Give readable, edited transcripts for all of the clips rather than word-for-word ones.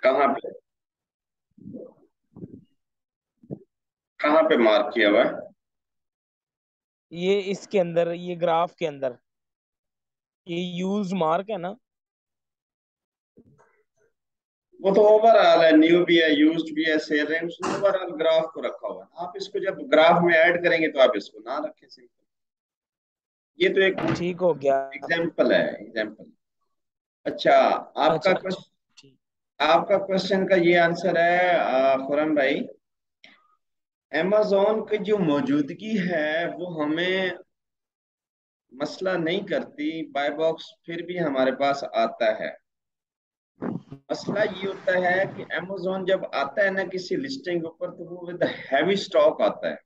कहाँ पे? कहाँ पे मार्क किया हुआ है? ये इसके अंदर, ये ग्राफ के अंदर, ये यूज मार्क है ना। वो तो ओवरऑल है, न्यू भी है, यूज्ड भी है, सेल रेंज, उसने ओवरऑल ग्राफ को रखा हुआ है। आप इसको जब ग्राफ में ऐड करेंगे तो आप इसको ना रखें, सिंपल। ये तो एक ठीक हो गया। एग्जाम्पल है, एग्जाम्पल। अच्छा, आपका अच्छा अच्छा। क्वेश्चन ठीक। आपका क्वेश्चन का ये आंसर है, खुरम भाई। amazon की जो मौजूदगी है वो हमें मसला नहीं करती, बाय बॉक्स फिर भी हमारे पास आता है। मसला ये होता है कि amazon जब आता है ना किसी लिस्टिंग के ऊपर, तो वो विद हैवी स्टॉक आता है,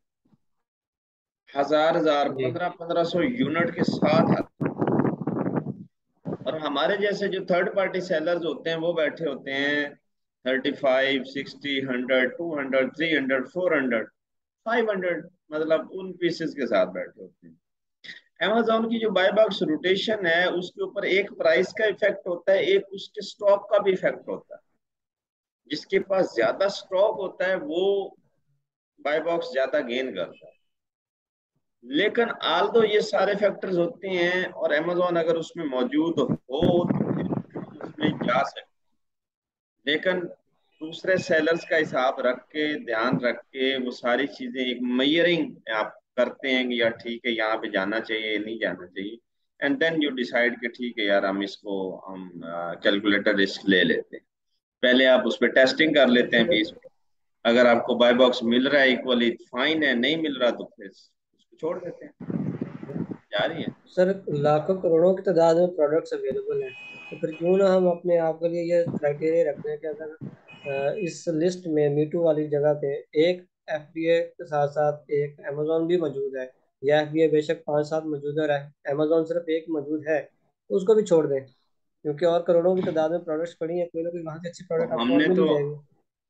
हजार हजार जी। 1500 यूनिट के साथ आता है। और हमारे जैसे जो थर्ड पार्टी सेलर्स होते हैं वो बैठे होते हैं 35, 60, 100, 200, 300, 400, 500, मतलब उन पीसेस के साथ बैठे होते हैं। Amazon की जो बाय बॉक्स रोटेशन है उसके ऊपर एक प्राइस का इफेक्ट होता है, एक उसके स्टॉक का भी इफेक्ट होता है। जिसके पास ज्यादा स्टॉक होता है वो बाय बॉक्स ज्यादा गेन करता है। लेकिन आल दो ये सारे फैक्टर्स होते हैं और अमेजोन अगर उसमें मौजूद हो तो फिर भी हम उसमें जा सकते। लेकिन दूसरे सेलर्स का हिसाब रख के, ध्यान रख के, वो सारी चीजें एक मयरिंग आप करते हैं कि यार ठीक है यहाँ पे जाना चाहिए, नहीं जाना चाहिए। एंड देन यू डिसाइड कि ठीक है यार, हम कैलकुलेटर रिस्क ले लेते हैं। पहले आप उस पर टेस्टिंग कर लेते हैं 20। अगर आपको बाय बॉक्स मिल रहा है इक्वली, फाइन है, नहीं मिल रहा तो फिर उसको छोड़ देते हैं। जा रही है। सर, लाखों करोड़ों की तादाद में प्रोडक्ट्स अवेलेबल हैं, तो फिर क्यों ना हम अपने आप के लिए ये क्राइटेरिया रखते हैं कि अगर इस लिस्ट में मीटू वाली जगह पे एक एफबीए के साथ साथ एक अमेजोन भी मौजूद है, या एफबीए बेशक 5-7 मौजूद है और अमेजोन सिर्फ एक मौजूद है, तो उसको भी छोड़ दें, क्योंकि और करोड़ों की तादाद में प्रोडक्ट्स पड़ी हैं, कोई ना कोई वहाँ से अच्छी तो प्रोडक्ट आपको और हमने मिल तो ही जाएगी।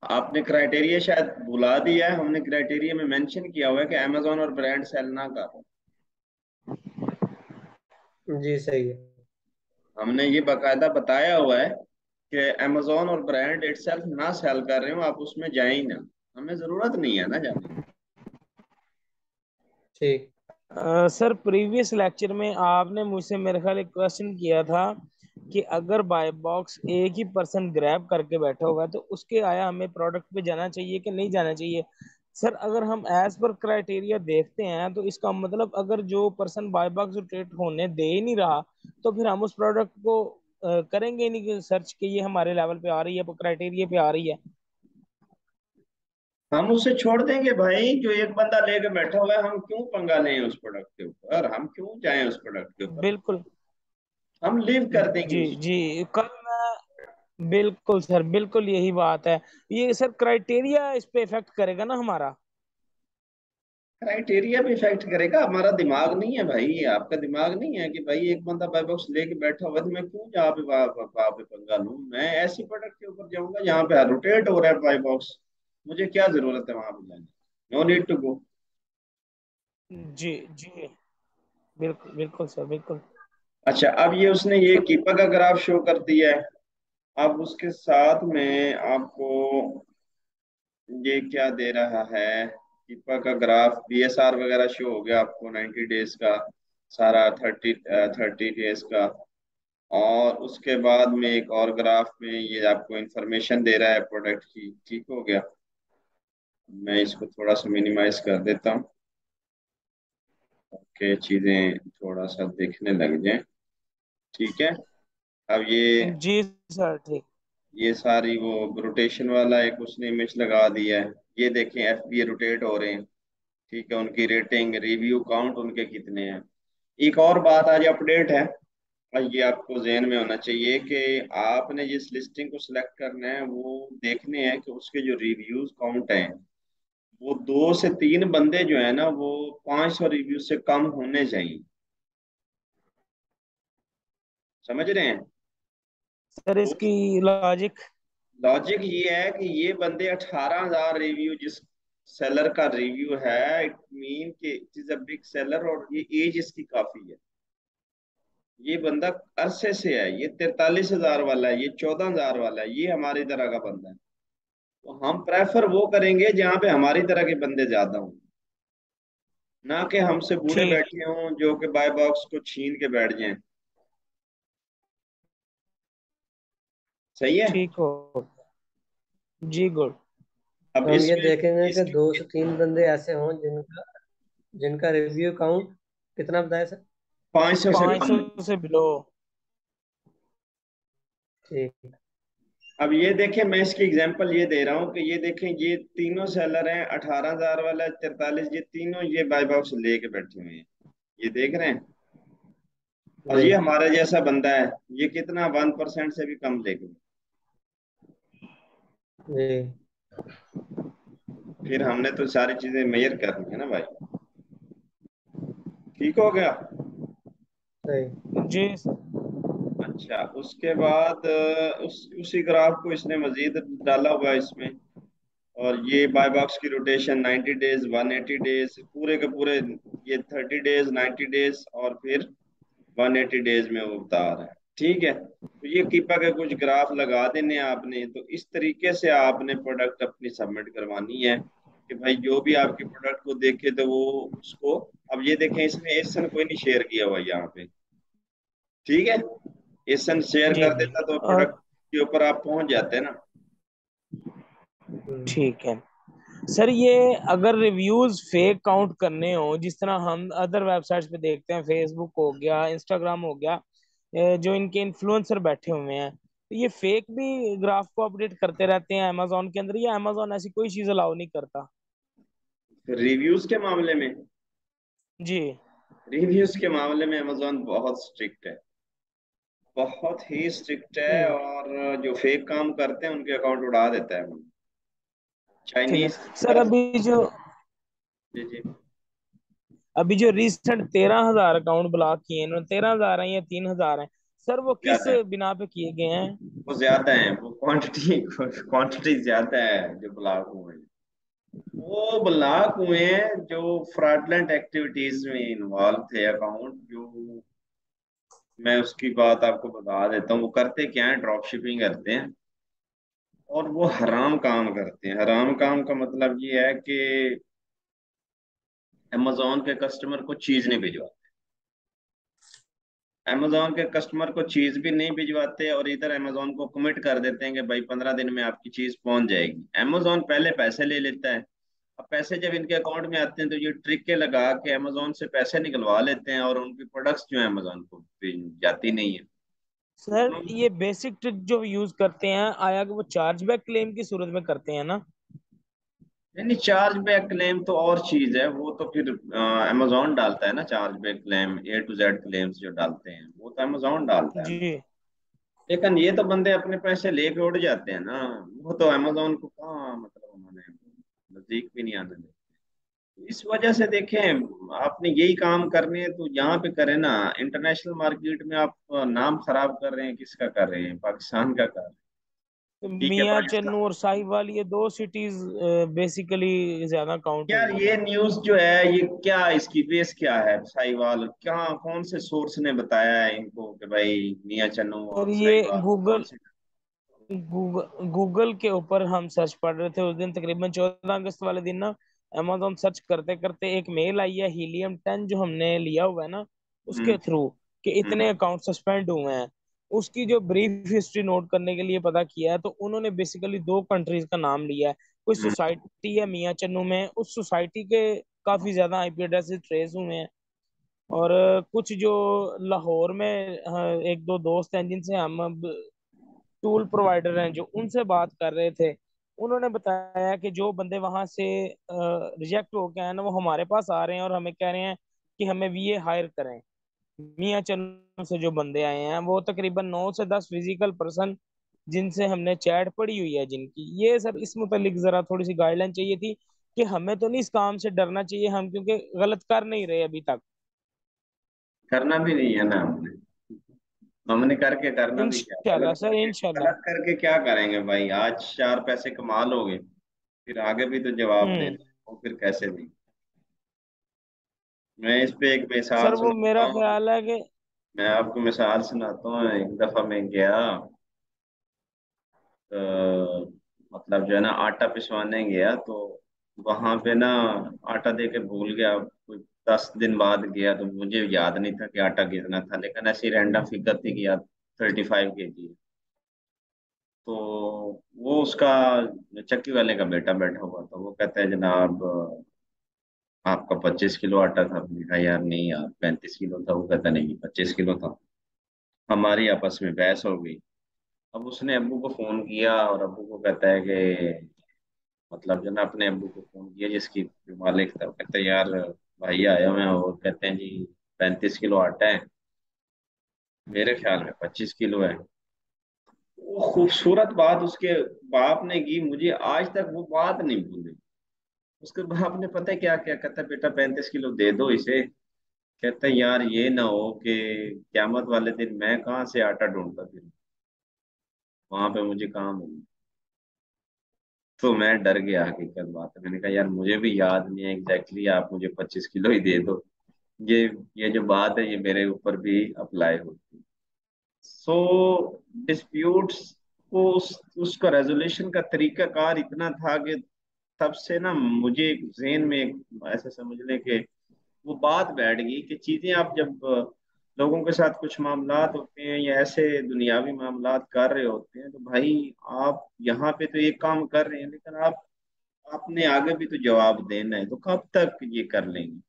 आपने क्राइटेरिया शायद भुला दिया है। हमने क्राइटेरिया में मेंशन किया हुआ है कि अमेजोन और ब्रांड सेल ना करो। जी सही है। हमने ये बाकायदा बताया हुआ है कि अमेजोन और ब्रांड इटसेल्फ ना सेल कर रहे हो, आप उसमें जाए ही ना। हमें जरूरत नहीं है ना जाने की। ठीक। सर, प्रीवियस लेक्चर में आपने मुझसे मेरे ख्याल एक क्वेश्चन किया था कि अगर बाय बॉक्स एक ही पर्सन ग्रैब करके बैठा होगा तो उसके आया हमें प्रोडक्ट पे जाना चाहिए कि नहीं जाना चाहिए। सर, अगर हम एज पर क्राइटेरिया देखते हैं तो इसका मतलब अगर जो पर्सन बाय बॉक्स रोटेट होने दे ही नहीं रहा तो फिर हम उस प्रोडक्ट को करेंगे नहीं कि सर्च कि ये हमारे लेवल पे आ रही है, क्राइटेरिया पे आ रही है। हम उसे छोड़ देंगे भाई, जो एक बंदा लेके बैठा हुआ है, हम क्यों पंगा लें उस प्रोडक्ट के ऊपर, हम क्यों जाएं उस प्रोडक्ट के ऊपर। बिल्कुल। हम लीव कर देंगे जी उसको। जी, कल मैं, बिल्कुल सर, बिल्कुल यही बात है। ये सर क्राइटेरिया इस पे इफेक्ट करेगा ना हमारा। क्राइटेरिया भी इफेक्ट करेगा, हमारा दिमाग नहीं है भाई, आपका दिमाग नहीं है कि भाई एक बंदा बाय बॉक्स लेके बैठा हुआ है तो मैं क्यों जहाँ पे वहां पे पंगा लूं। मैं ऐसी प्रोडक्ट के ऊपर जाऊंगा जहाँ पे रोटेट हो रहा है बाय बॉक्स। मुझे क्या जरूरत है वहां पे जाने की, नो नीड टू गो। जी जी, बिल्कुल बिल्कुल सर, बिल्कुल। अच्छा, अब ये उसने ये सर, कीपा का ग्राफ शो कर दिया है। अब उसके साथ में आपको ये क्या दे रहा है, कीपा का ग्राफ बीएसआर वगैरह शो हो गया आपको 90 डेज का, सारा 30 डेज का। और उसके बाद में एक और ग्राफ में ये आपको इंफॉर्मेशन दे रहा है प्रोडक्ट की, ठीक हो गया। मैं इसको थोड़ा सा मिनिमाइज कर देता हूँ कि चीज़ें थोड़ा सा देखने लग जाएं। ठीक है। अब जी सर, ठीक। ये सारी वो रोटेशन वाला एक उसने इमेज लगा दिया है। ये देखें, एफबीए रोटेट हो रहे हैं। ठीक है, उनकी रेटिंग, रिव्यू काउंट उनके कितने हैं। एक और बात आज अपडेट है, और ये आपको जहन में होना चाहिए कि आपने जिस लिस्टिंग को सिलेक्ट करना है वो देखने हैं कि उसके जो रिव्यूज काउंट हैं वो 2 से 3 बंदे जो है ना वो 500 रिव्यू से कम होने चाहिए। समझ रहे हैं? सर, तो इसकी लॉजिक। लॉजिक ये है कि ये बंदे 18,000 रिव्यू जिस सेलर का रिव्यू है, इट मीन कि it is a big seller और ये एज इसकी काफी है। ये बंदा अरसे से है, ये 43,000 वाला है, ये 14,000 वाला है, ये हमारी तरह का बंदा है। तो हम प्रेफर वो करेंगे जहाँ पे हमारी तरह के बंदे ज्यादा हों, ना कि हमसे बूढ़े ठीक। बैठे हों जो कि बाय बॉक्स को छीन के बैठ जाएं। सही है। ठीक हो। जी गुड। अब हम ये इसमें देखेंगे कि इसकी 2 से 3 बंदे ऐसे हों जिनका जिनका रिव्यू काउंट कितना बताया सर? 500 से पाँच कम सौ नहीं। से बिलो। ठीक। अब ये देखें, मैं इसकी एग्जांपल ये दे रहा हूँ कि ये देखें, ये तीनों सेलर हैं, 18,000 वाला, 43, ये तीनों ये बाय बॉक्स लेके बैठे हुए हैं। ये देख रहे हैं। और जी। ये हमारे जैसा बंदा है, ये कितना 1% से भी कम लेके। जी। फिर हमने तो सारी चीजें मेजर करनी है ना भाई। ठीक हो गया। सही। जी सर। अच्छा, उसके बाद उसी ग्राफ को इसने मजीद डाला हुआ है इसमें। और ये बाय बॉक्स की रोटेशन 90 डेज, 180 डेज, पूरे के पूरे, ये 30 डेज, 90 डेज और फिर 180 डेज में वो बता रहा है। ठीक है, तो ये कीपा के कुछ ग्राफ लगा देने हैं आपने, तो इस तरीके से आपने प्रोडक्ट अपनी सबमिट करवानी है कि भाई जो भी आपके प्रोडक्ट को देखे तो वो उसको। अब ये देखें, इसने एसन कोई नहीं शेयर किया हुआ यहाँ पे। ठीक है, एसन शेयर जी। कर देता तो और प्रोडक्ट के ऊपर आप पहुंच जाते ना। हम्म। ठीक है सर, ये अगर रिव्यूज फेक काउंट करने हो जिस तरह हम अदर वेबसाइट्स पे देखते हैं, फेसबुक हो गया, इंस्टाग्राम हो गया, जो इनके इन्फ्लुएंसर बैठे हुए हैं, तो ये फेक भी ग्राफ को अपडेट करते रहते हैं अमेजोन के अंदर, या अमेजोन ऐसी कोई चीज अलाउ नहीं करता? रिव्यूज के मामले में, जी। रिव्यूज के मामले में अमेजोन बहुत स्ट्रिक्ट है, बहुत ही स्ट्रिक्ट है। हम्म। और जो फेक काम करते हैं उनके अकाउंट उड़ा देता है। ठीक है चाइनीज सर। जी जी। अभी जो रिसेंट 13,000 अकाउंट ब्लॉक किए हैं इन्होंने, 13,000 है या 3,000 है सर, वो किस ज्यादा है, बिना पे किए गए हैं? वो ज्यादा है, वो क्वांटिटी क्वांटिटी ज्यादा है जो ब्लॉक हुए हैं। वो ब्लॉक हुए हैं जो फ्रॉडलेंट एक्टिविटीज में इन्वॉल्व थे अकाउंट, जो मैं उसकी बात आपको बता देता हूँ। वो करते क्या है, ड्रॉप शिपिंग करते हैं और वो हराम काम करते हैं। हराम काम का मतलब ये है कि अमेजोन के कस्टमर को चीज नहीं भिजवाते, अमेजोन के कस्टमर को चीज भी नहीं भिजवाते, और इधर अमेजोन को कमिट कर देते हैं कि भाई 15 दिन में आपकी चीज पहुंच जाएगी। अमेजोन पहले पैसे ले लेता है। अब पैसे जब इनके अकाउंट में आते हैं तो ये ट्रिक लगा के अमेजोन से पैसे निकलवा लेते हैं, और उनकी प्रोडक्ट्स जो है अमेजोन को जाती नहीं है। सर उन्होंने ये बेसिक ट्रिक जो यूज करते हैं, आया कि वो चार्जबैक क्लेम की सूरत में करते हैं ना? यानी चार्ज बैक क्लेम तो और चीज है, वो तो फिर अमेजोन डालता है ना। Charge back claim, A to Z claims जो डालते हैं वो तो अमेजोन डालता है ना। जी। लेकिन ये तो बंदे अपने पैसे लेके उड़ जाते हैं ना। वो तो अमेजोन को कहाँ, मतलब उन्होंने नजदीक भी नहीं आने देते। इस वजह से देखें, आपने यही काम करने हैं तो यहाँ पे करें ना। इंटरनेशनल मार्केट में आप नाम खराब कर रहे हैं, किसका कर रहे हैं? पाकिस्तान का कर रहे हैं। तो ठीक है, मियाँ पाकिस्तान। चन्नू और साहिवाल, ये दो सिटीज बेसिकली ज्यादा काउंट यार हुई ये हैं। न्यूज़ जो है, ये क्या, इसकी बेस क्या है? साहिवाल क्या, कौन से सोर्स ने बताया है इनको कि भाई मियाँ चन्नू और और ये साहिवाल कौन गूगल से? गूगल के ऊपर हम सर्च पढ़ रहे थे उस दिन, तकरीबन 14 अगस्त वाले दिन ना, अमेजोन सर्च करते करते एक मेल आई है हीलियम 10 जो हमने लिया हुआ है ना, हम्म उसके थ्रू, कि इतने हम्म अकाउंट सस्पेंड हुए हैं। उसकी जो ब्रीफ हिस्ट्री नोट करने के लिए पता किया है, तो उन्होंने बेसिकली दो कंट्रीज का नाम लिया है। कोई हम्म सोसाइटी है मियाँ चन्नू में, उस सोसाइटी के काफी ज्यादा आईपी एड्रेस ट्रेस हुए हैं। और कुछ जो लाहौर में एक दो दोस्त हैं जिनसे हम टूल प्रोवाइडर हैं, जो उनसे बात कर रहे थे, उन्होंने बताया कि जो बंदे वहां से रिजेक्ट होके आए ना, वो हमारे पास आ रहे हैं और हमें कह रहे हैं कि हमें वीए हायर करें। मियाँ चंद से जो बंदे आए हैं वो तकरीबन 9 से 10 फिजिकल पर्सन, जिनसे हमने चैट पड़ी हुई है जिनकी, ये सर इस मुतालिक जरा थोड़ी सी गाइडलाइन चाहिए थी कि हमें तो नहीं इस काम से डरना चाहिए, हम क्योंकि गलत कर नहीं रहे अभी तक। करना भी नहीं है ना हमने। हमने करके करना भी क्या, इंशाल्लाह गलत सर, करके, इंशाल्लाह। गलत करके क्या करेंगे भाई? आज 4 पैसे कमा लोगे, फिर आगे भी तो जवाब हम्म। देना है, वो फिर कैसे दें? मैं इस पे एक मिसाल सर वो सुनाता मेरा हूँ। ख्याल है कि मैं आपको मिसाल सुनाता हूँ। एक दफा मैं गया, मतलब जो है ना आटा पिसवाने गया, तो वहां पे ना आटा दे के भूल गया। कोई 10 दिन बाद गया तो मुझे याद नहीं था कि आटा कितना था, लेकिन ऐसी रैंडम फिगर थी कि यार 35 kg। तो वो उसका चक्की वाले का बेटा बैठा हुआ था, वो कहता है जनाब आपका 25 किलो आटा था। मैंने कहा यार नहीं यार 35 किलो था। वो कहता नहीं 25 किलो था। हमारी आपस में बहस हो गई। अब उसने अब्बू को फोन किया और अब्बू को कहता है कि मतलब जो ना अपने अब्बू को फोन किया जिसकी जो मालिक था, वो कहते हैं यार भाई आए हुए हैं और कहते हैं जी 35 किलो आटा है, मेरे ख्याल में 25 किलो है। वो खूबसूरत बात उसके बाप ने की, मुझे आज तक वो बात नहीं भूली। उसके बाप ने पता है क्या क्या कहता है, बेटा 35 किलो दे दो इसे। कहता है यार ये ना हो कि क्यामत वाले दिन मैं कहाँ से आटा ढूंढता फिर, वहां पे मुझे काम हो। तो मैं डर गया, हकीकत बात है। मैंने कहा यार मुझे भी याद नहीं है एग्जैक्टली, आप मुझे 25 किलो ही दे दो। ये ये जो बात है ये मेरे ऊपर भी अप्लाई होती है। सो डिस्प्यूट्स को उसका रेजोल्यूशन का तरीका कार इतना था कि तब से ना मुझे एक ज़हन में ऐसे समझ लें कि वो बात बैठ गई कि चीजें आप जब लोगों के साथ कुछ मामलात होते हैं या ऐसे दुनियावी मामलात कर रहे होते हैं, तो भाई आप यहाँ पे तो ये काम कर रहे हैं, लेकिन आप आपने आगे भी तो जवाब देना है। तो कब तक ये कर लेंगे,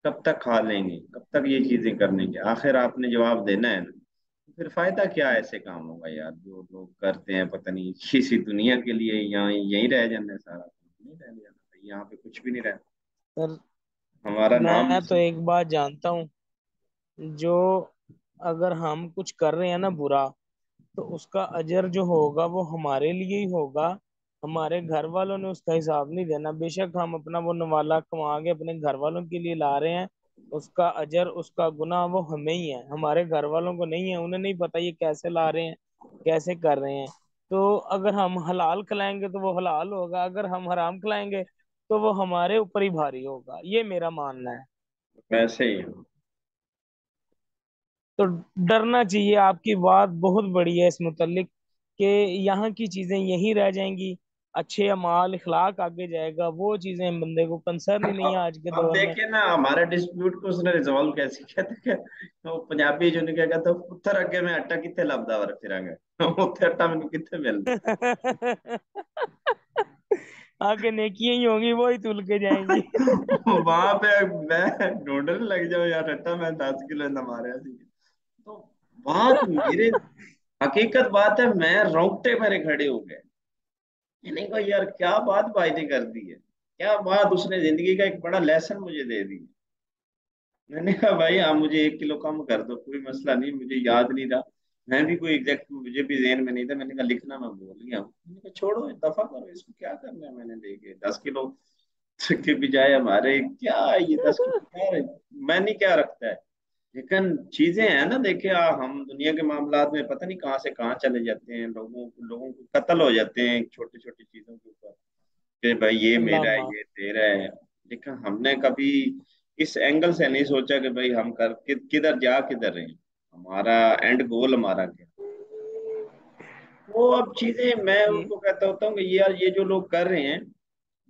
कब तक खा लेंगे, कब तक ये चीजें कर लेंगे, आखिर आपने जवाब देना है ना। तो फिर फायदा क्या ऐसे काम होगा यार जो लोग करते हैं, पता नहीं किसी दुनिया के लिए, यहाँ यहीं रह जाना है सारा काम, नहीं रह जाना भाई, यहाँ पे कुछ भी नहीं रहना, सर हमारा नाम मैं तो नहीं। एक बात जानता हूँ, जो अगर हम कुछ कर रहे हैं ना बुरा, तो उसका अजर जो होगा वो हमारे लिए ही होगा। हमारे घर वालों ने उसका हिसाब नहीं देना। बेशक हम अपना वो नवाला कमा के अपने घर वालों के लिए ला रहे हैं, उसका अजर उसका गुनाह वो हमें ही है, हमारे घर वालों को नहीं है। उन्हें नहीं पता ये कैसे ला रहे हैं, कैसे कर रहे हैं। तो अगर हम हलाल खिलाएंगे तो वो हलाल होगा, अगर हम हराम खिलाएंगे तो वो हमारे ऊपर ही भारी होगा, ये मेरा मानना है। वैसे ही। तो डरना चाहिए। आपकी बात बहुत बड़ी है इस मुतल्लिक कि यहाँ की चीजें यहीं रह जाएंगी, अच्छे अमाल इखलाक आगे जाएगा, वो चीजें बंदे को कंसर्न ही नहीं है आज के अब दौर में। देखिए ना हमारे डिस्प्यूट को उसने रिजॉल्व कैसे किया था। तो पंजाबी जो ने क्या कहता, पुत्तर अगे मैं आटा कितने लभदा वर फिरांगा, उत्थे आटा मैंने कितने मिलना। आगे नेकियां ही होंगी, वो ही तुल के जाएंगी। वहां पे मैं ढूंढने लग जाऊं यार आटा, मैं 10 किलो ना मारे सी। तो बात मेरे, हकीकत बात है, मैं रोंगटे मेरे खड़े हो गए। मैंने कहा यार क्या बात भाई ने कर दी है, क्या बात, उसने जिंदगी का एक बड़ा लेसन मुझे दे दी। मैंने कहा भाई आप मुझे 1 किलो कम कर दो, कोई मसला नहीं, मुझे याद नहीं रहा, मैं भी कोई एग्जैक्ट मुझे भी जेहन में नहीं था। मैंने कहा लिखना मैं भूल गया हूँ। मैंने कहा छोड़ो दफा करो, इसको क्या करना है, मैंने देखे 10 किलो के बजाय हमारे क्या है, ये 10 किलो क्या है, मैंने क्या रखता है। लेकिन चीजें हैं ना, देखिए हम दुनिया के मामलात में पता नहीं कहाँ से कहाँ चले जाते हैं, लोगों को कत्ल हो जाते हैं छोटी छोटी चीजों के ऊपर कि भाई ये अल्लाह मेरा है माफ। ये तेरा है। लेकिन हमने कभी इस एंगल से नहीं सोचा कि भाई हम किधर जा किधर रहे हैं, हमारा एंड गोल हमारा क्या। वो अब चीजें मैं ये उनको कहता होता हूँ कि ये यार ये जो लोग कर रहे हैं,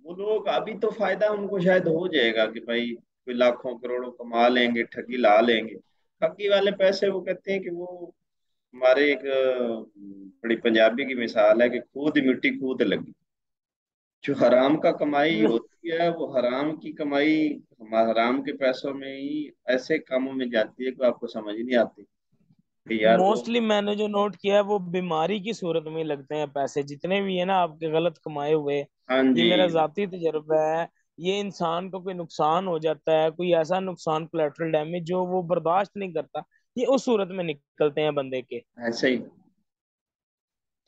वो लोग अभी तो फायदा उनको शायद हो जाएगा कि भाई कोई लाखों करोड़ों कमा लेंगे, ठगी ला लेंगे। ठगी वाले पैसे वो कहते हैं कि वो हमारे एक बड़ी पंजाबी की मिसाल है कि खूद मिट्टी खूद लगी। जो हराम का कमाई होती है वो हराम की कमाई हराम के पैसों में ही ऐसे कामों में जाती है कि आपको समझ ही नहीं आती कि यार वो। मोस्टली मैंने जो नोट किया है वो बीमारी की सूरत में ही लगते हैं पैसे जितने भी है ना आपके गलत कमाए हुए। हाँ ये जी। मेरा जाती तजर्बा है। ये इंसान को कोई नुकसान हो जाता है, कोई ऐसा नुकसान कोलेटरल डैमेज जो वो बर्दाश्त नहीं करता, ये उस सूरत में निकलते हैं बंदे के। ऐसे ही। तो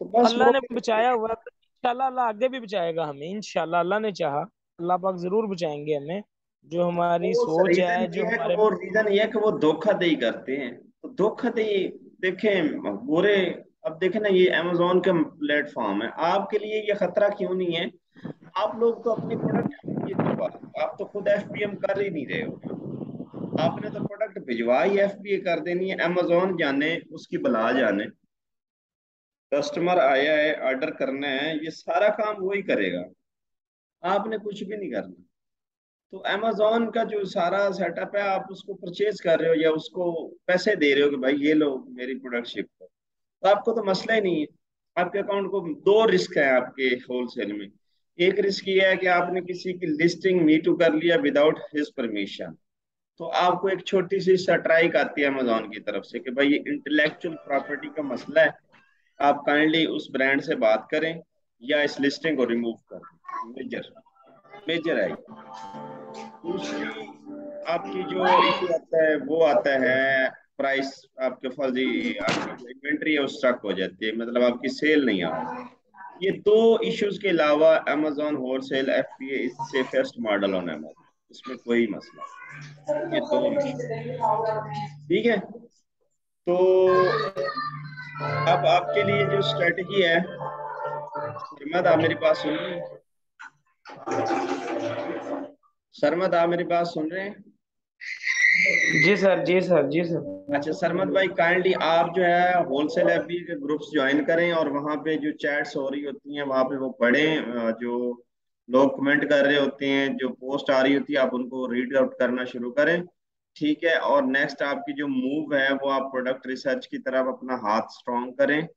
तो बस अल्लाह वो ने बचाया हुआ है, तो इंशाल्लाह अल्लाह आगे भी बचाएगा हमें। इंशाल्लाह अल्लाह ने चाहा, अल्लाह पाक जरूर बचाएंगे हमें। जो हमारी वो सोच रीजन है, ये जो है कि हमारे वो रीजन ये है कि वो धोखाधड़ी करते हैं। तो धोखाधड़ी देखें बुरे। अब देखें ना ये अमेजोन का प्लेटफॉर्म है, आपके लिए ये खतरा क्यों नहीं है। आप लोग तो अपनी प्रोडक्ट ये क्यों आप तो खुद एफपीएम कर ही नहीं रहे हो। आपने तो प्रोडक्ट भिजवा ही FBA कर देनी है। अमेजोन जाने, उसकी बला जाने, कस्टमर आया है, ऑर्डर करना है, ये सारा काम वही करेगा, आपने कुछ भी नहीं करना। तो अमेजोन का जो सारा सेटअप है, आप उसको परचेज कर रहे हो या उसको पैसे दे रहे हो कि भाई ये लो मेरी प्रोडक्ट शिप करो, तो आपको तो मसला ही नहीं है। आपके अकाउंट को दो रिस्क है आपके होलसेल में। एक रिस्क ये है कि आपने किसी की लिस्टिंग मी टू कर लिया विदाउट हिज परमिशन, तो आपको एक छोटी सी स्ट्राइक आती है अमेजोन की तरफ से कि भाई ये इंटेलेक्चुअल प्रॉपर्टी का मसला है, आप काइंडली उस ब्रांड से बात करें या इस लिस्टिंग को रिमूव कर दें। मेजर मेजर है। दूसरी आपकी जो इशू आता है वो आता है प्राइस, आपके फर्जी, आपकी जो इन्वेंट्री है वो स्टक हो जाती है, मतलब आपकी सेल नहीं आ रही। ये दो इश्यूज के अलावा Amazon wholesale FBA is safest model on Amazon, इसमें कोई मसला नहीं। ये दो इशू, ठीक है। तो अब आपके लिए जो स्ट्रेटजी है, सरमद आप मेरी बात सुन रहे हैं? सरमद आप मेरी बात सुन रहे हैं? जी सर, जी सर, जी सर। अच्छा सरमद भाई, काइंडली आप जो है होलसेल FBA के ग्रुप्स ज्वाइन करें और वहाँ पे जो चैट्स हो रही होती हैं वहाँ पे वो पढ़ें, जो लोग कमेंट कर रहे होते हैं, जो पोस्ट आ रही होती है, आप उनको रीड आउट करना शुरू करें, ठीक है। और नेक्स्ट आपकी जो मूव है वो आप प्रोडक्ट रिसर्च की तरफ अपना हाथ स्ट्रॉन्ग करें,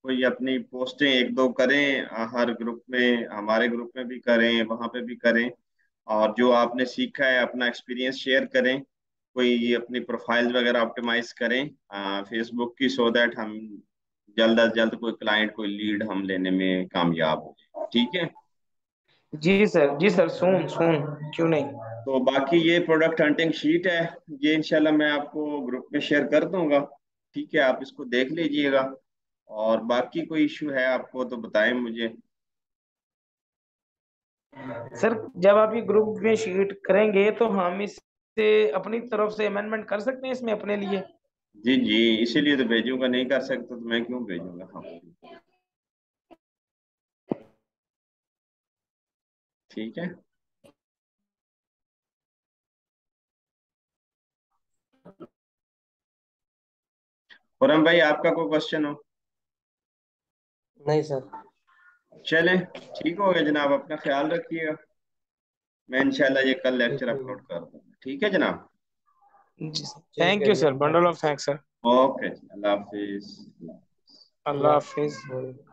कोई अपनी पोस्टें एक दो करें, हर ग्रुप में, हमारे ग्रुप में भी करें, वहाँ पे भी करें, और जो आपने सीखा है अपना एक्सपीरियंस शेयर करें, कोई अपनी प्रोफाइल वगैरह ऑप्टिमाइज करें फेसबुक की, सो दैट हम जल्द अज जल्द कोई क्लाइंट, कोई लीड हम लेने में कामयाब हो जाए, ठीक है। जी सर, जी सर, सुन सुन, क्यों नहीं। तो बाकी ये प्रोडक्ट हंटिंग शीट है, ये इंशाल्लाह मैं आपको ग्रुप में शेयर कर दूंगा, ठीक है, आप इसको देख लीजिएगा। और बाकी कोई इशू है आपको तो बताएं मुझे। सर जब आप ये ग्रुप में शीट करेंगे तो हम इससे अपनी तरफ से अमेंडमेंट कर सकते हैं इसमें अपने लिए। जी जी, इसीलिए तो भेजूंगा, नहीं कर सकता तो मैं क्यों भेजूंगा, हाँ, ठीक है। खुरम भाई आपका कोई क्वेश्चन हो? नहीं सर। चलें, ठीक हो गया जनाब, अपना ख्याल रखिएगा। मैं इंशाल्लाह ये कल लेक्चर ठीक है जी। अपलोड कर दूंगा, ठीक है जनाब। जी सर, ठीक थैंक है यू जी। Sir, bundle of thanks sir. Okay जी, अल्लाह हाफिज। अल्लाह अल्लाह हाफिज। हाफिज़।